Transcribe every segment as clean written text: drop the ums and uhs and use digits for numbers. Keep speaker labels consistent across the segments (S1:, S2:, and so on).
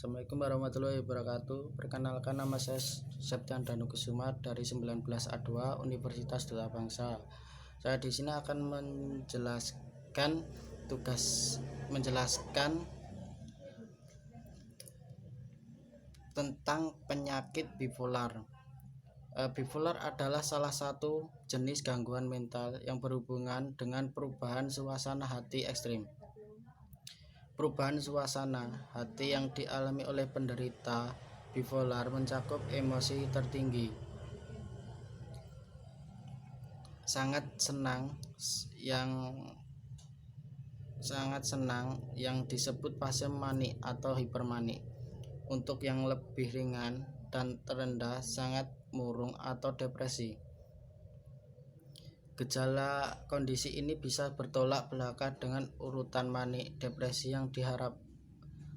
S1: Assalamualaikum warahmatullahi wabarakatuh. Perkenalkan, nama saya Septian Danukusuma dari 19A2 Universitas Duta Bangsa. Saya di sini akan menjelaskan tentang penyakit bipolar. Bipolar adalah salah satu jenis gangguan mental yang berhubungan dengan perubahan suasana hati ekstrim. Perubahan suasana hati yang dialami oleh penderita bipolar mencakup emosi tertinggi, sangat senang yang disebut fase manik atau hipermanik. Untuk yang lebih ringan dan terendah, sangat murung atau depresi. Gejala kondisi ini bisa bertolak belakang dengan urutan manik, depresi yang diharap.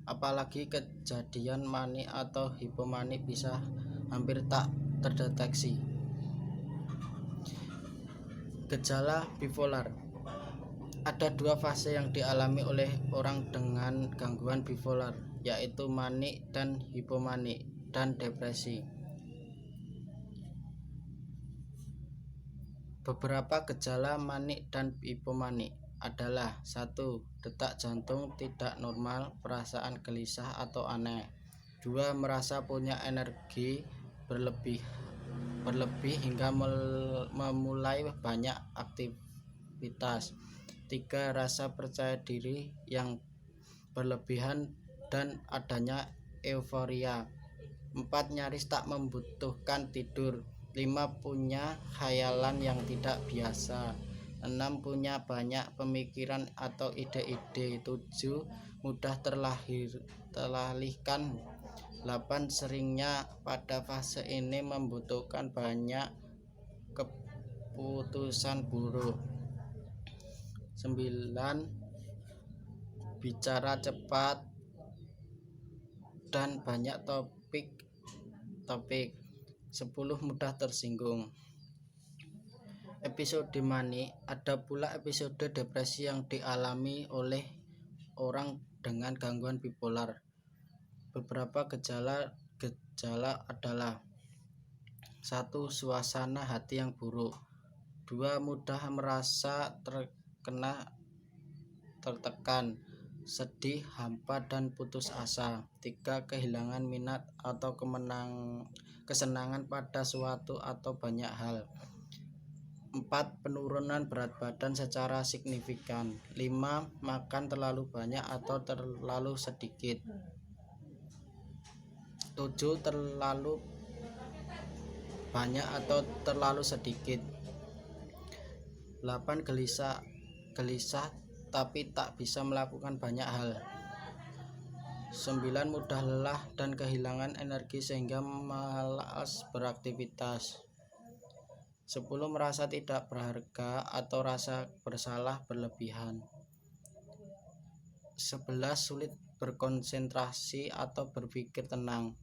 S1: Apalagi kejadian manik atau hipomanik bisa hampir tak terdeteksi. Gejala bipolar. Ada dua fase yang dialami oleh orang dengan gangguan bipolar, yaitu manik dan hipomanik dan depresi. Beberapa gejala manik dan hipomanik adalah: 1. Detak jantung tidak normal, perasaan gelisah atau aneh. 2. Merasa punya energi berlebih hingga memulai banyak aktivitas. 3. Rasa percaya diri yang berlebihan dan adanya euforia. 4. Nyaris tak membutuhkan tidur. 5. Punya khayalan yang tidak biasa. 6. Punya banyak pemikiran atau ide-ide. 7. Mudah teralihkan. 8. Seringnya pada fase ini membutuhkan banyak keputusan buruk. 9. Bicara cepat dan banyak topik. 10. Mudah tersinggung. Episode manik. Ada pula episode depresi yang dialami oleh orang dengan gangguan bipolar. Beberapa gejala adalah: 1. Suasana hati yang buruk. 2. Mudah merasa tertekan, sedih, hampa, dan putus asa. 3. Kehilangan minat atau kesenangan pada suatu atau banyak hal. 4. Penurunan berat badan secara signifikan. 5. Makan terlalu banyak atau terlalu sedikit. 7. Terlalu banyak atau terlalu sedikit. 8. Gelisah tapi tak bisa melakukan banyak hal. 9. Mudah lelah dan kehilangan energi sehingga malas beraktivitas. 10. Merasa tidak berharga atau rasa bersalah berlebihan. 11. Sulit berkonsentrasi atau berpikir tenang.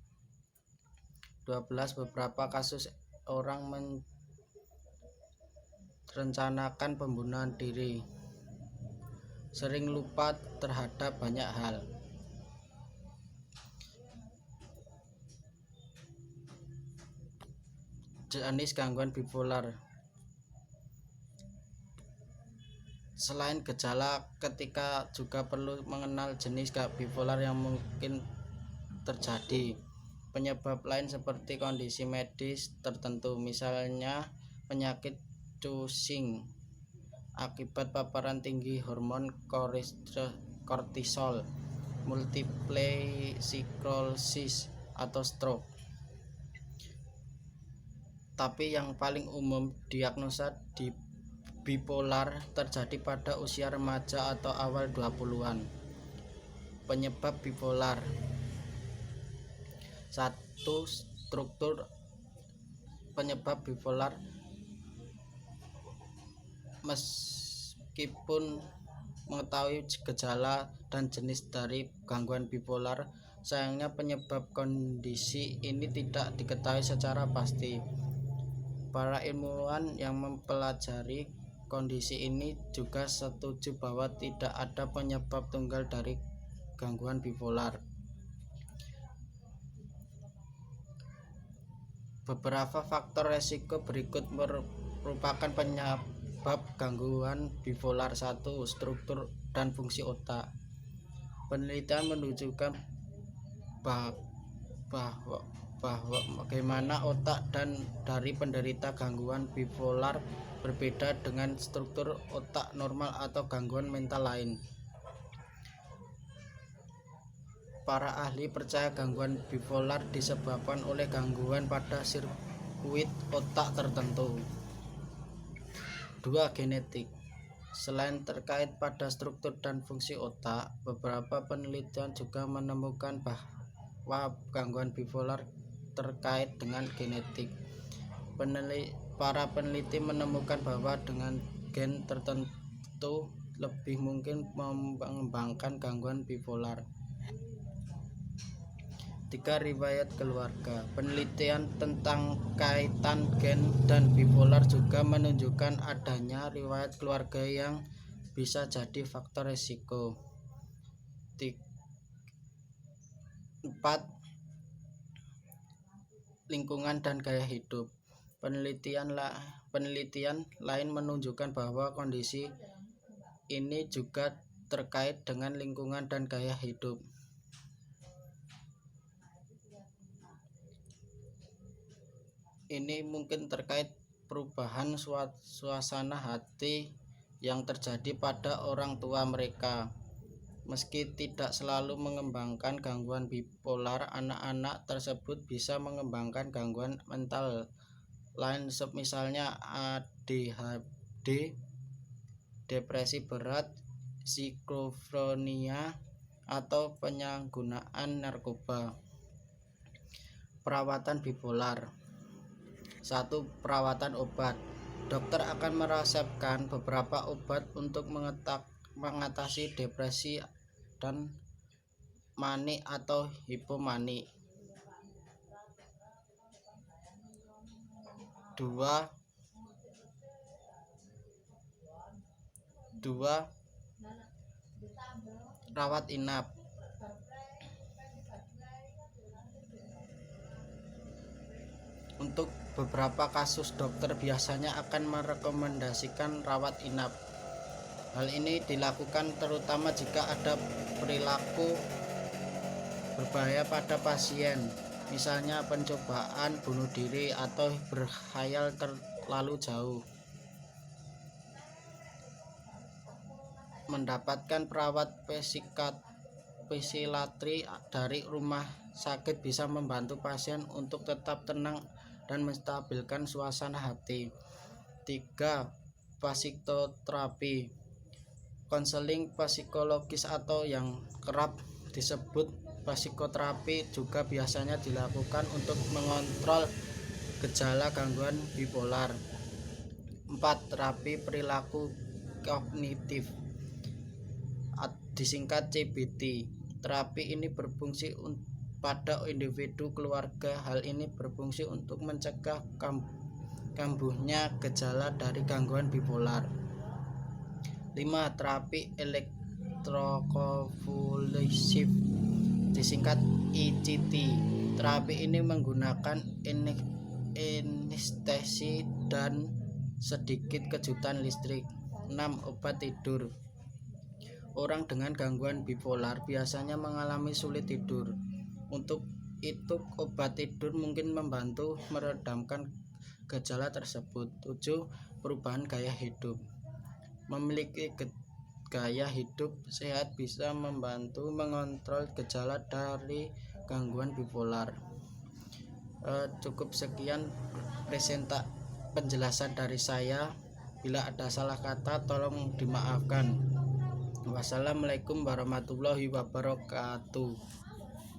S1: 12. Beberapa kasus orang merencanakan pembunuhan diri. Sering lupa terhadap banyak hal. Jenis gangguan bipolar. Selain gejala, ketika juga perlu mengenal jenis bipolar yang mungkin terjadi. Penyebab lain seperti kondisi medis tertentu, misalnya penyakit Cushing akibat paparan tinggi hormon kortisol, multiple sclerosis, atau stroke. Tapi yang paling umum, diagnosa bipolar terjadi pada usia remaja atau awal 20-an. Penyebab bipolar. 1. Struktur penyebab bipolar. Meskipun mengetahui gejala dan jenis dari gangguan bipolar, sayangnya penyebab kondisi ini tidak diketahui secara pasti. Para ilmuwan yang mempelajari kondisi ini juga setuju bahwa tidak ada penyebab tunggal dari gangguan bipolar. Beberapa faktor resiko berikut merupakan penyebab gangguan bipolar. 1. Struktur dan fungsi otak. Penelitian menunjukkan bahwa bagaimana otak dan dari penderita gangguan bipolar berbeda dengan struktur otak normal atau gangguan mental lain. Para ahli percaya gangguan bipolar disebabkan oleh gangguan pada sirkuit otak tertentu. 2. Genetik. Selain terkait pada struktur dan fungsi otak, beberapa penelitian juga menemukan bahwa gangguan bipolar terkait dengan genetik. Para peneliti menemukan bahwa dengan gen tertentu lebih mungkin mengembangkan gangguan bipolar. 3. Riwayat keluarga. Penelitian tentang kaitan gen dan bipolar juga menunjukkan adanya riwayat keluarga yang bisa jadi faktor risiko. 4. Lingkungan dan gaya hidup. Penelitian lain menunjukkan bahwa kondisi ini juga terkait dengan lingkungan dan gaya hidup. Ini mungkin terkait perubahan suasana hati yang terjadi pada orang tua mereka. Meski tidak selalu mengembangkan gangguan bipolar, anak-anak tersebut bisa mengembangkan gangguan mental lain misalnya ADHD, depresi berat, skizofrenia, atau penyalahgunaan narkoba. Perawatan bipolar. 1. Perawatan obat. Dokter akan meresepkan beberapa obat untuk mengatasi depresi dan manik atau hipomanik. 2. Rawat inap. Untuk beberapa kasus, dokter biasanya akan merekomendasikan rawat inap. Hal ini dilakukan terutama jika ada perilaku berbahaya pada pasien, misalnya pencobaan bunuh diri atau berkhayal terlalu jauh. Mendapatkan perawat psikiatri dari rumah sakit bisa membantu pasien untuk tetap tenang dan menstabilkan suasana hati. 3. Psikoterapi. Konseling psikologis atau yang kerap disebut psikoterapi juga biasanya dilakukan untuk mengontrol gejala gangguan bipolar. 4. Terapi perilaku kognitif, disingkat CBT. Terapi ini berfungsi pada individu keluarga. Hal ini berfungsi untuk mencegah kambuhnya gejala dari gangguan bipolar. 5. Terapi elektrokonvulsif, disingkat ECT. Terapi ini menggunakan anestesi dan sedikit kejutan listrik. 6. Obat tidur. Orang dengan gangguan bipolar biasanya mengalami sulit tidur. Untuk itu, obat tidur mungkin membantu meredamkan gejala tersebut. 7. Perubahan gaya hidup. Memiliki gaya hidup sehat bisa membantu mengontrol gejala dari gangguan bipolar. Cukup sekian penjelasan dari saya. Bila ada salah kata, tolong dimaafkan. Wassalamualaikum warahmatullahi wabarakatuh.